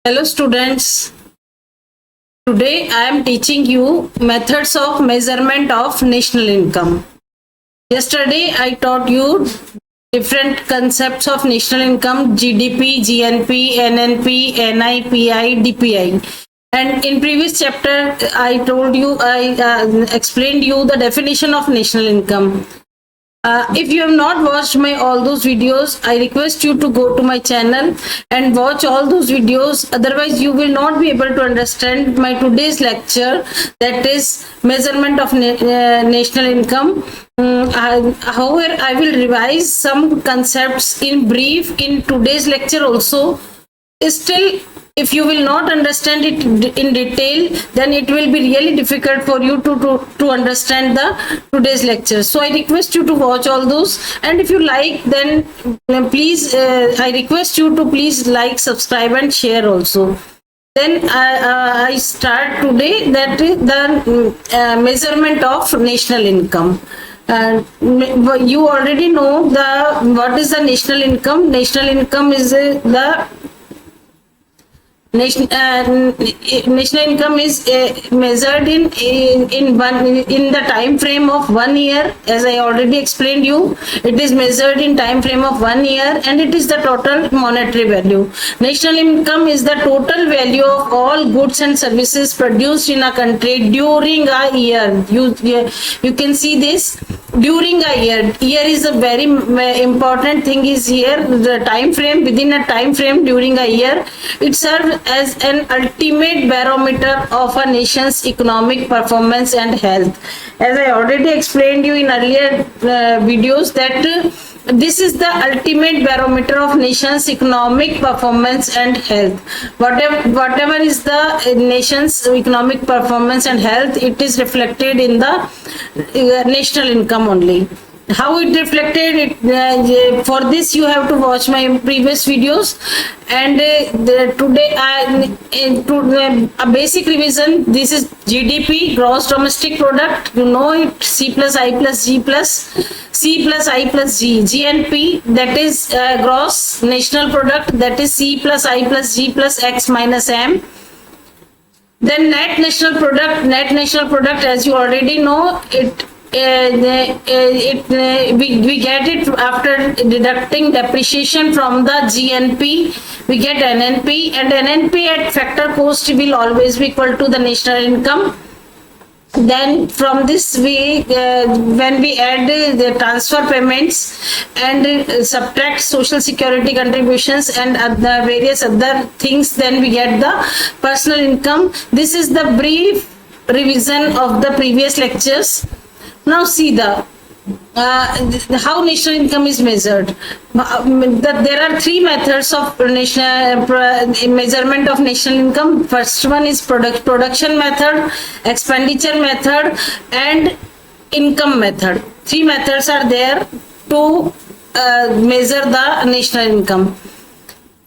Hello students, today I am teaching you methods of measurement of national income. Yesterday I taught you different concepts of national income: GDP, GNP, NNP, NI, PI, DPI. And in previous chapter I explained you the definition of national income. If you have not watched my all those videos, I request you to go to my channel and watch all those videos. Otherwise, you will not be able to understand my today's lecture, that is measurement of national income. However, I will revise some concepts in brief in today's lecture also. Still, if you will not understand it in detail, then it will be really difficult for you to understand the today's lecture. So I request you to watch all those, and if you like, then please I request you to please like, subscribe and share also. Then I start today, that is the measurement of national income. You already know what is the national income. National income is the national income is measured in the time frame of 1 year. As I already explained you, it is measured in time frame of 1 year, and it is the total monetary value. National income is the total value of all goods and services produced in a country during a year. You can see this, during a year. Year is a very important thing is here. The time frame, within a time frame during a year, it serves as an ultimate barometer of a nation's economic performance and health. As I already explained you in earlier videos, that this is the ultimate barometer of nation's economic performance and health. Whatever is the nation's economic performance and health, it is reflected in the national income only. How it reflected it, for this you have to watch my previous videos. And today a basic revision. This is GDP, gross domestic product, you know it, C plus I plus G plus C plus I plus G. GNP, that is gross national product, that is C plus I plus G plus X minus M. Then net national product, as you already know, we get it after deducting depreciation from the GNP. We get NNP, and NNP at factor cost will always be equal to the national income. Then from this when we add the transfer payments and subtract social security contributions and other various other things, then we get the personal income. This is the brief revision of the previous lectures. Now see the how national income is measured. There are three methods of measurement of national income. First one is production method, expenditure method, and income method. Three methods are there to measure the national income.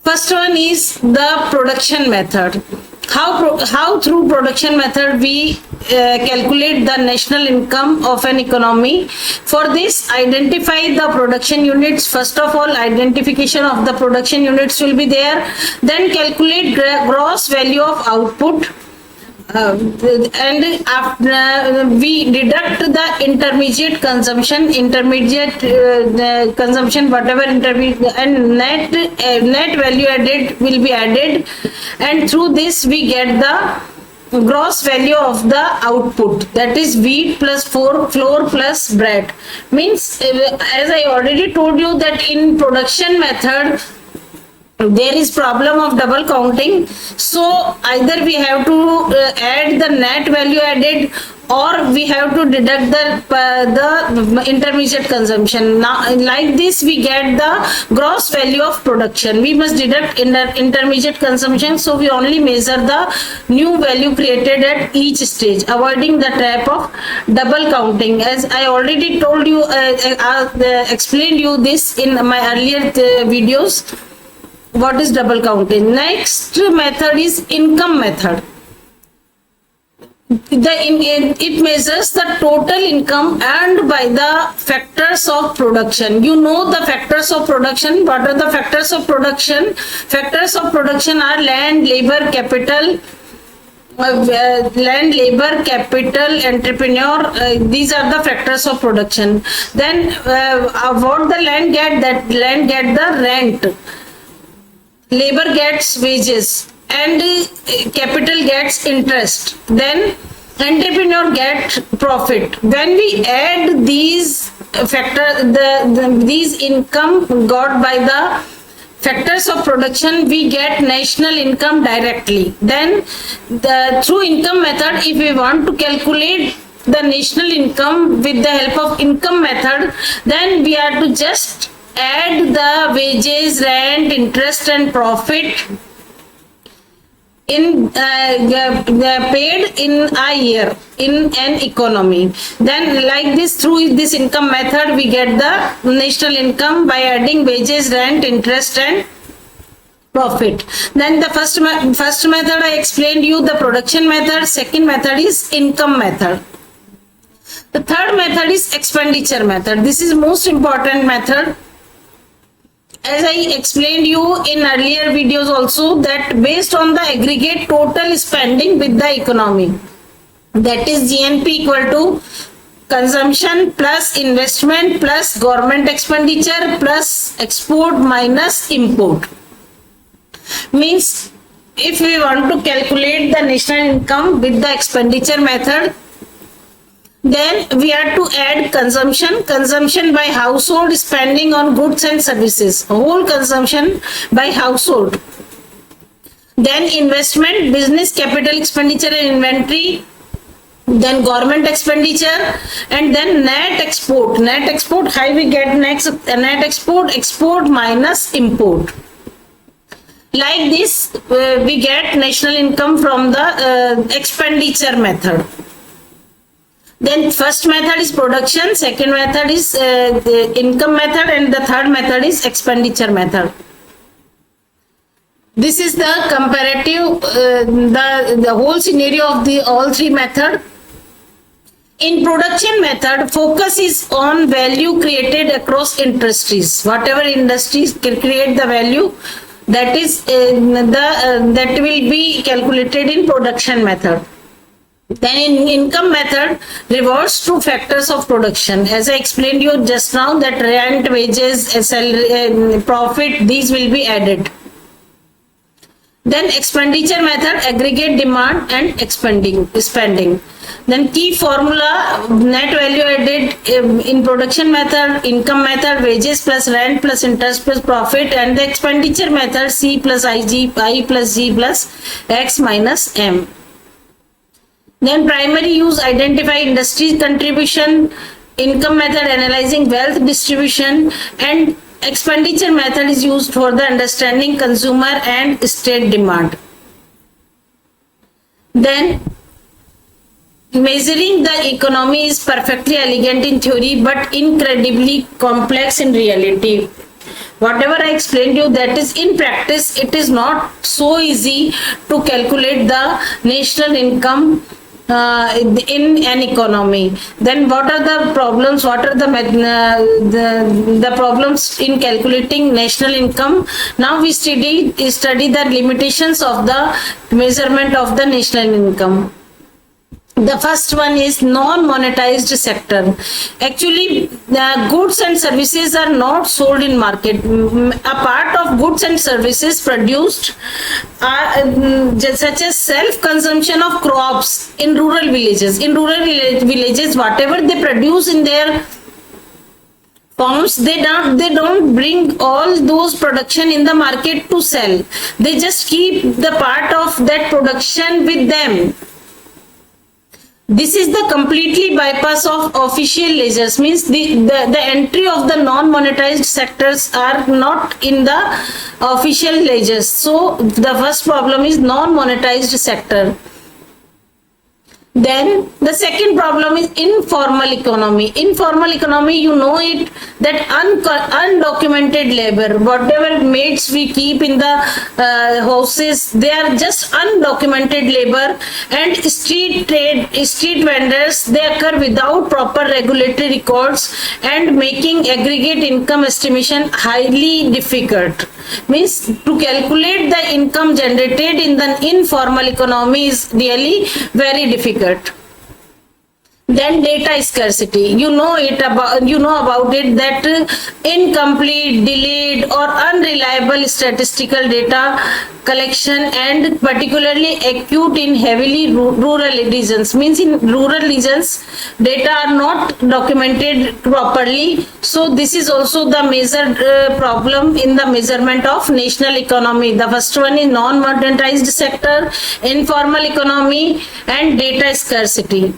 First one is the production method. How through production method we calculate the national income of an economy. For this, identify the production units. First of all, identification of the production units will be there. Then calculate gross value of output. And after we deduct the intermediate consumption, whatever intermediate, and net value added will be added, and through this we get the gross value of the output, that is wheat plus flour plus bread. Means, as I already told you, that in production method there is problem of double counting. So either we have to add the net value added, or we have to deduct the intermediate consumption. Now like this we get the gross value of production. We must deduct intermediate consumption, so we only measure the new value created at each stage, avoiding the trap of double counting. As I already told you, explained you this in my earlier videos, what is double counting. Next method is income method. It measures the total income earned by the factors of production. You know the factors of production. What are the factors of production? Factors of production are land, labor, capital, entrepreneur. These are the factors of production. Then what the land get? That land get the rent. Labor gets wages and capital gets interest. Then entrepreneur get profit. When we add these these income got by the factors of production, we get national income directly. Then through income method, if we want to calculate the national income with the help of income method, then we are to just add the wages, rent, interest and profit in paid in a year in an economy. Then like this, through this income method, we get the national income by adding wages, rent, interest and profit. Then the first method I explained you, the production method. Second method is income method. The third method is expenditure method. This is most important method. As I explained you in earlier videos also, that based on the aggregate total spending with the economy, that is GNP equal to consumption plus investment plus government expenditure plus export minus import. Means if we want to calculate the national income with the expenditure method, then we have to add consumption by household spending on goods and services, whole consumption by household. Then investment, business capital expenditure and inventory, then government expenditure, and then net export. Net export, how we get next net export minus import. Like this, we get national income from the expenditure method. Then first method is production, second method is the income method, and the third method is expenditure method. This is the comparative, the whole scenario of the all three method. In production method, focus is on value created across industries. Whatever industries create the value, that is that will be calculated in production method. Then in income method, reverts to factors of production. As I explained you just now, that rent, wages, salary, profit, these will be added. Then expenditure method, aggregate demand and spending. Then key formula, net value added in production method, income method, wages plus rent plus interest plus profit, and the expenditure method, C plus IG, I plus G plus X minus M. Then primary use, identify industry contribution, income method, analyzing wealth distribution, and expenditure method is used for the understanding consumer and state demand. Then measuring the economy is perfectly elegant in theory but incredibly complex in reality. Whatever I explained you, that is in practice, it is not so easy to calculate the national income in an economy. Then what are the problems? What are the problems in calculating national income? Now we study the limitations of the measurement of the national income. The first one is non-monetized sector. Actually, the goods and services are not sold in market. A part of goods and services produced are such as self-consumption of crops in rural villages. In rural villages, whatever they produce in their farms, they don't bring all those production in the market to sell. They just keep the part of that production with them. This is the completely bypass of official ledgers, means the entry of the non-monetized sectors are not in the official ledgers. So the first problem is non-monetized sector. Then the second problem is informal economy. Informal economy, you know it, that undocumented labor, whatever maids we keep in the houses, they are just undocumented labor, and street vendors, they occur without proper regulatory records and making aggregate income estimation highly difficult. Means to calculate the income generated in the informal economy is really very difficult. Then data scarcity, you know about it, that incomplete, delayed or unreliable statistical data collection, and particularly acute in heavily rural regions. Means in rural regions data are not documented properly, so this is also the major problem in the measurement of national economy. The first one is non-modernized sector, informal economy, and data scarcity.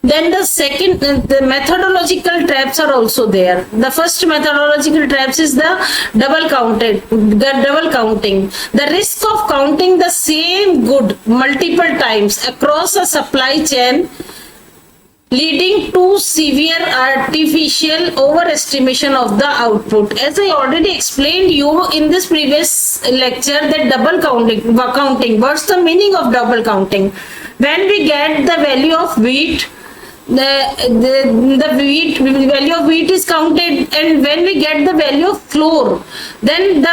Then the second, the methodological traps are also there. The first methodological traps is the double counting. The risk of counting the same good multiple times across a supply chain, leading to severe artificial overestimation of the output. As I already explained you in this previous lecture, that double counting. What's the meaning of double counting? When we get the value of wheat, the wheat value of wheat is counted, and when we get the value of flour, then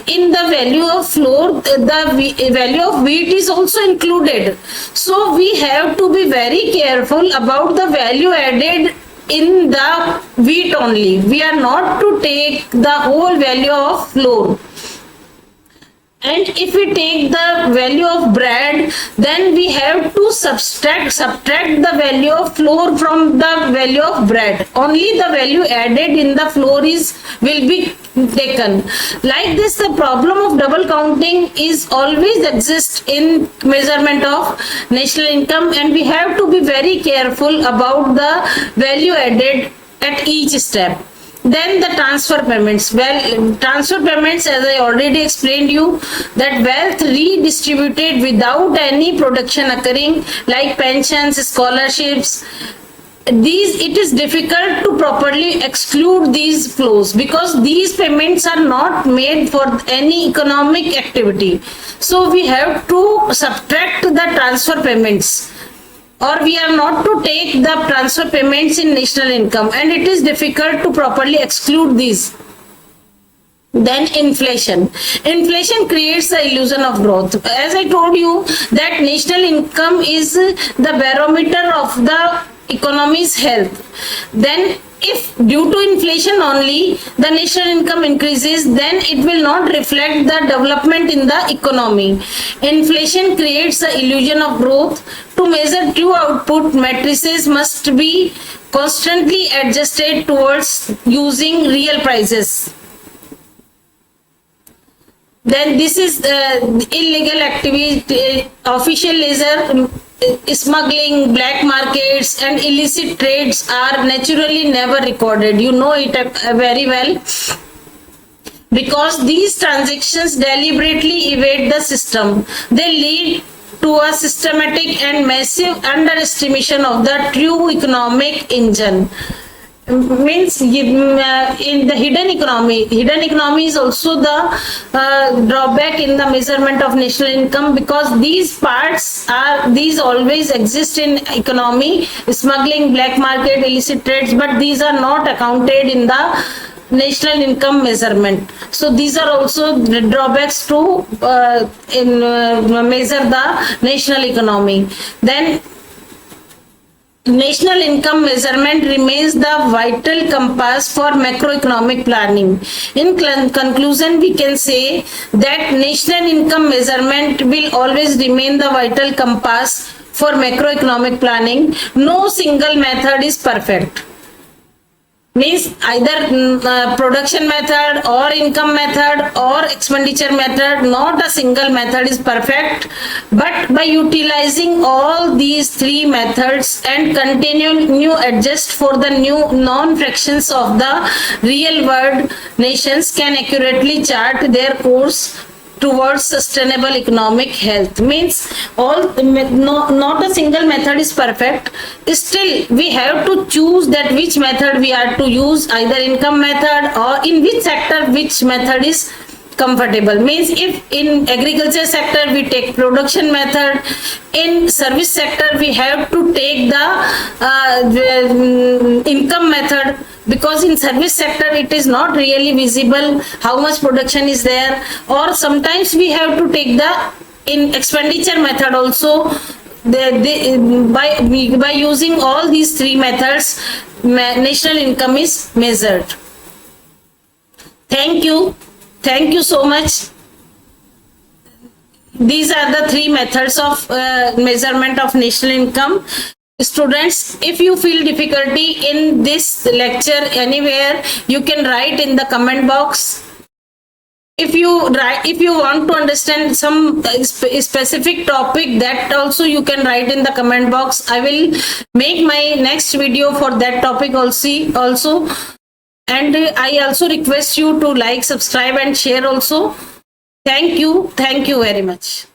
in the value of flour the value of wheat is also included. So we have to be very careful about the value added in the wheat only. We are not to take the whole value of flour. And if we take the value of bread, then we have to subtract the value of flour from the value of bread. Only the value added in the flour will be taken. Like this, the problem of double counting is always exist in measurement of national income, and we have to be very careful about the value added at each step. Then the transfer payments. Well, transfer payments, as I already explained you, that wealth redistributed without any production occurring, like pensions, scholarships. It is difficult to properly exclude these flows because these payments are not made for any economic activity. So we have to subtract the transfer payments, or we are not to take the transfer payments in national income, and it is difficult to properly exclude these. Then inflation. Inflation creates the illusion of growth. As I told you that national income is the barometer of the economy's health. Then if due to inflation only the national income increases, then it will not reflect the development in the economy. Inflation creates the illusion of growth. To measure true output, matrices must be constantly adjusted towards using real prices. Then this is illegal activity, official leisure, smuggling, black markets and illicit trades are naturally never recorded. You know it very well, because these transactions deliberately evade the system. They lead to a systematic and massive underestimation of the true economic engine. Means in the hidden economy is also the drawback in the measurement of national income, because these always exist in economy: smuggling, black market, illicit trades, but these are not accounted in the national income measurement. So these are also the drawbacks to measure the national economy. Then national income measurement remains the vital compass for macroeconomic planning. In conclusion, we can say that national income measurement will always remain the vital compass for macroeconomic planning. No single method is perfect. Means either production method or income method or expenditure method, not a single method is perfect, but by utilizing all these three methods and continue adjust for the new non-fractions of the real world, nations can accurately chart their course towards sustainable economic health. Means all, not a single method is perfect. Still we have to choose that which method we are to use, either income method or in which sector which method is comfortable. Means if in agriculture sector we take production method, in service sector we have to take the income method, because in service sector it is not really visible how much production is there, or sometimes we have to take the in expenditure method also. By using all these three methods, national income is measured. Thank you. Thank you so much. These are the three methods of measurement of national income. Students, if you feel difficulty in this lecture anywhere, you can write in the comment box. If you want to understand some specific topic, that also you can write in the comment box. I will make my next video for that topic also. And I also request you to like, subscribe and share also. Thank you very much.